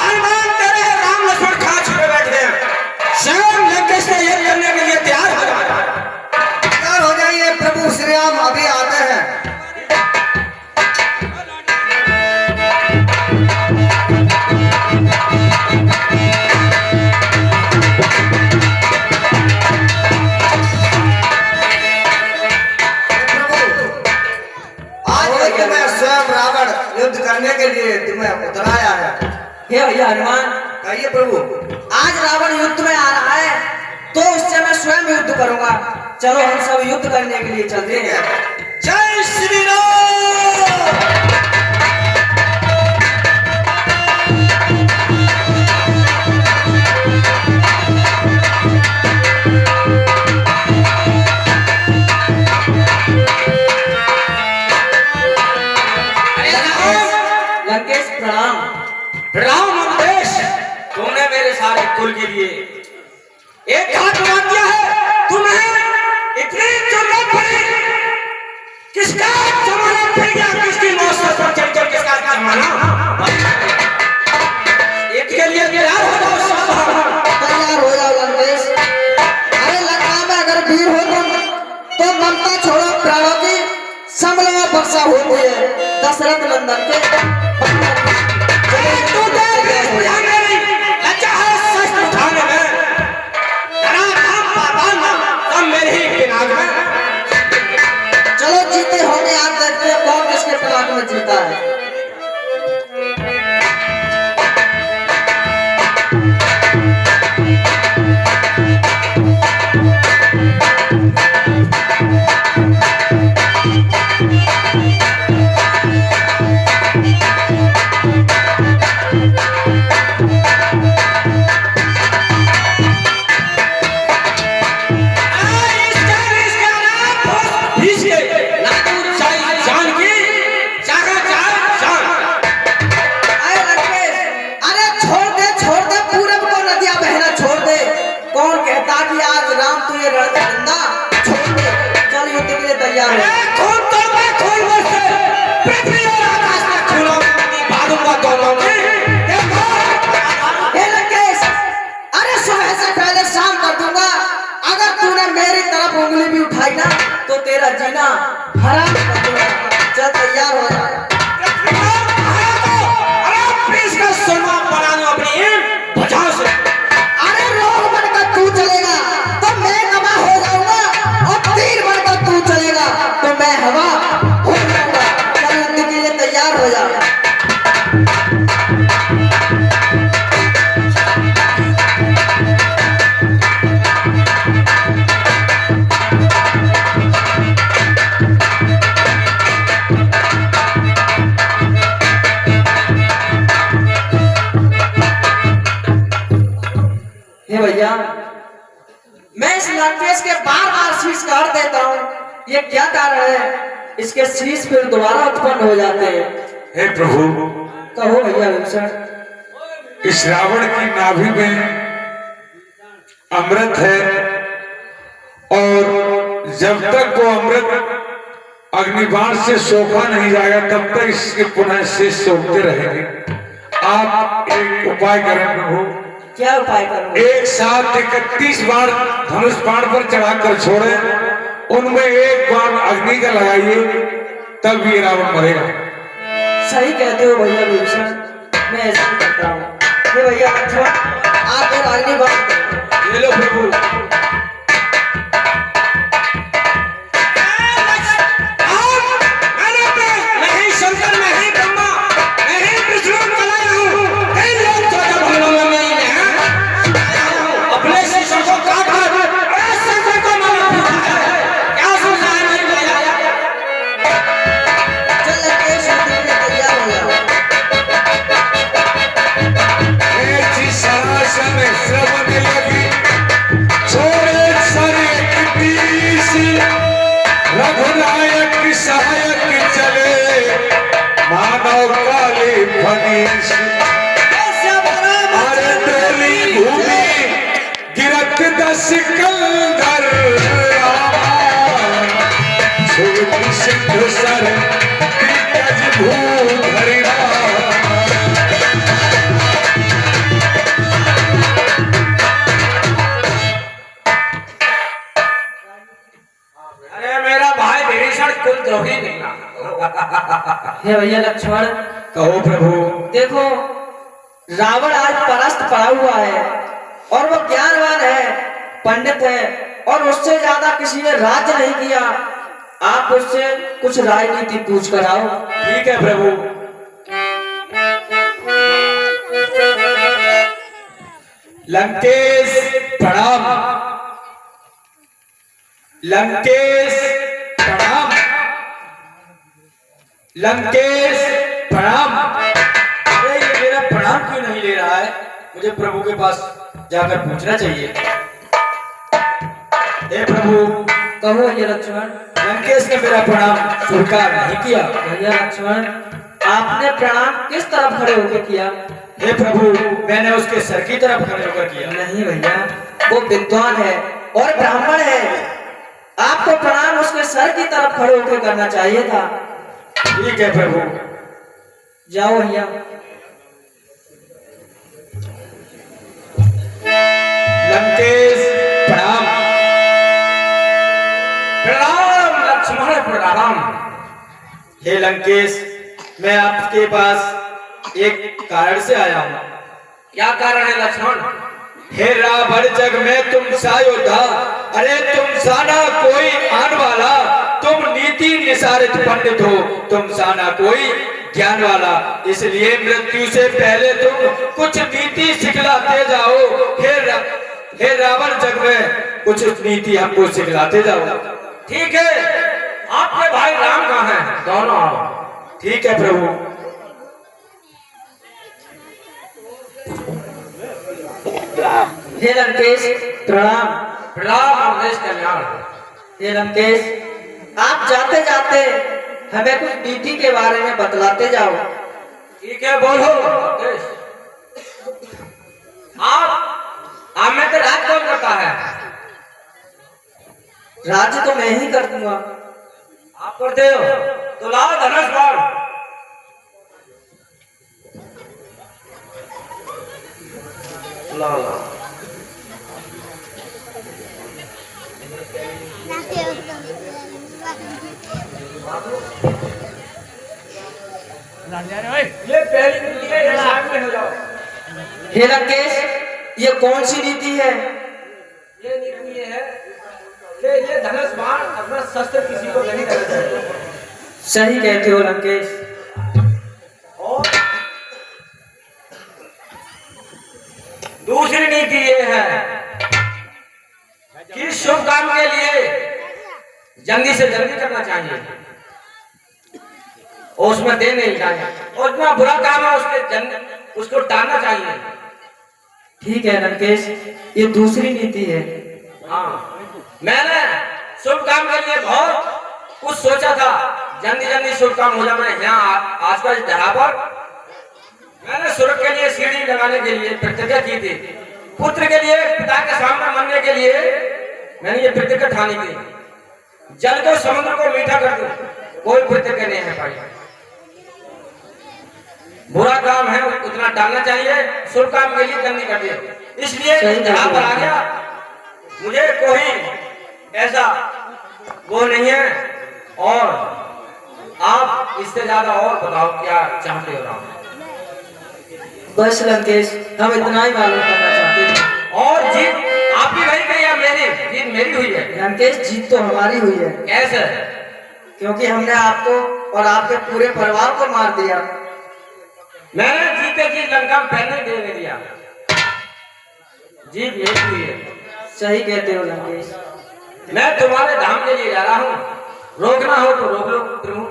हनुमान तेरे राम लक्ष्मण खांच पे बैठे हैं, स्वयं लंकेश का युद्ध करने के लिए तैयार हो जाए। तैयार हो जाइए, प्रभु श्री राम अभी आते हैं। युद्ध करने के लिए तुम्हें उतराया है। हे भैया हनुमान, कहिए प्रभु। आज रावण युद्ध में आ रहा है तो उससे मैं स्वयं युद्ध करूंगा। चलो हम सब युद्ध करने के लिए चलते हैं। जय श्री राम। लंकेश प्रणाम। प्रणाम लंकेश, तुमने मेरे सारे कुल के लिए एक घात बना दिया है। तुम्हें इतनी जरूरत पड़ी, किसका जमाना फिर गया, किसकी मौत से पर चल चल किसका जमाना। इसके लिए तैयार हो जाओ, तैयार हो जाओ लंकेश। अरे लंका में अगर वीर हो तो ममता छोड़ो, प्राणों की संभलवा वर्षा होती है दशरथ नंदन के। चलो जीते होंगे, आप देखते हैं कौन किसके पराग में जीता है। उंगली भी उठाई ना तो तेरा जीना हराम कर दूंगा। चल तैयार हो जा। अरे रोग बनकर तू चलेगा तो मैं नवा हो जाऊंगा, और तीर बनकर तू चलेगा तो मैं हवा हो जाऊंगा। चल युद्ध के लिए तैयार हो जा। भैया मैं इस लंकेश के बार बार शीश काट देता हूँ, ये क्या कारण है? इसके शीश फिर दोबारा उत्पन्न हो जाते हैं। हे प्रभु, कहो भैया विभीषण। इस रावण की नाभि में अमृत है, और जब तक वो अमृत अग्निबाण से सोखा नहीं जाएगा तब तक इसके पुनः शेष सोखते रहेंगे। आप एक उपाय करें प्रभु। क्या उपाय करूं? एक साथ 31 बार धनुष बाण पर चढ़ाकर छोड़े, उनमें एक बार अग्नि का लगाइए, तब ये रावण मरेगा। सही कहते हो भैया विभीषण, मैं ऐसा ही करता हूँ। ये भैया लक्ष्मण, आप एक अग्नि बाण ये लो प्रभु। रघुनायक सहायक चले मानव काली फनीश, भूमि गिरत दस कंधर सिंधु सर भूधरिया। हे भैया लक्ष्मण, कहो प्रभु। देखो रावण आज परस्त पड़ा हुआ है और वो ज्ञानवान है, पंडित है, और उससे ज्यादा किसी ने राज्य नहीं किया। आप उससे कुछ राजनीति पूछ कर आओ। ठीक है प्रभु। लंकेश प्रणाम। लंकेश प्रणाम। लंकेश प्रणाम। अरे ये मेरा प्रणाम क्यों नहीं ले रहा है? मुझे प्रभु के पास जाकर पूछना चाहिए। हे प्रभु, कहो ये लक्ष्मण। लंकेश ने मेरा प्रणाम स्वीकार नहीं किया। भैया लक्ष्मण, आपने प्रणाम किस तरफ खड़े होकर किया? हे प्रभु, मैंने उसके सर की तरफ खड़े होकर किया। नहीं भैया, वो विद्वान है और ब्राह्मण है, आपको प्रणाम उसके सर की तरफ खड़े होकर करना चाहिए था। ठीक है प्रभु। जाओ भैया। लंकेश प्रणाम। प्रणाम लक्ष्मण प्रणाम। हे लंकेश, मैं आपके पास एक कारण से आया हूँ। क्या कारण है लक्ष्मण? हे रावण जग में तुम सा योद्धा, अरे तुम सा ना कोई आन वाला, तुम नीति निसारित पंडित हो, तुम सा ना कोई ज्ञान वाला, इसलिए मृत्यु से पहले तुम कुछ नीति सिखलाते जाओ। हे रावण जग में कुछ नीति हमको सिखलाते जाओ। ठीक है। आपके भाई राम कहाँ हैं? दोनों आओ। ठीक है प्रभु। हे लंकेश प्रणाम। प्रणाम और देश कल्याण। हे लंकेश, आप जाते जाते हमें कुछ नीति के बारे में बतलाते जाओ। ठीक है, बोलो। आप में तो राज कौन करता है? राज्य तो मैं ही कर दूंगा। आप करते हो तो लाओ धनुष बाण। लाओ। ये पहली नीति है, ये साथ में हो जाओ। हे लंकेश, ये कौन सी नीति है? ये नीति ये है कि ये धनुष बाण अपना शस्त्र किसी को नहीं देना चाहिए। सही कहते हो लंकेश। और दूसरी नीति ये है कि शुभ काम के लिए जल्दी से जल्दी करना चाहिए और उसमें देर नहीं चाहिए, और इतना बुरा काम है उसको टालना चाहिए। ठीक है लंकेश, ये दूसरी नीति है। हाँ, मैंने शुभ काम के लिए बहुत कुछ सोचा था, जल्दी जल्दी शुभ काम हो जाए। मैं यहाँ आसपास धरा पर मैंने स्वर्ग के लिए सीढ़ी लगाने के लिए प्रतिज्ञा की थी। पुत्र के लिए पिता के सामने मरने के लिए मैंने ये प्रतिज्ञा ठानी थी। जल को समुद्र को मीठा कर दूं, कोई प्रतिज्ञा नहीं है भाई। बुरा काम है उतना टालना चाहिए, शुभ काम के लिए जल्दी कर दिया। इसलिए यहाँ पर आ गया। मुझे कोई ऐसा वो नहीं है, और आप इससे ज्यादा और बताओ क्या चाहते हो राम? बस लंकेश, हम इतना ही मालूम करना चाहते थे। और जीत आपकी वही गई या मेरी? जीत मेरी हुई है। लंकेश, जीत तो हमारी हुई है। कैसे? क्योंकि हमने आपको और आपके पूरे परिवार को मार दिया। मैंने जीते जी लंका में पहले दे दिया। जीत मेरी हुई है। सही कहते हो लंकेश। मैं तुम्हारे धाम के लिए जा रहा हूँ, रोकना हो तो रोक लो प्रभु।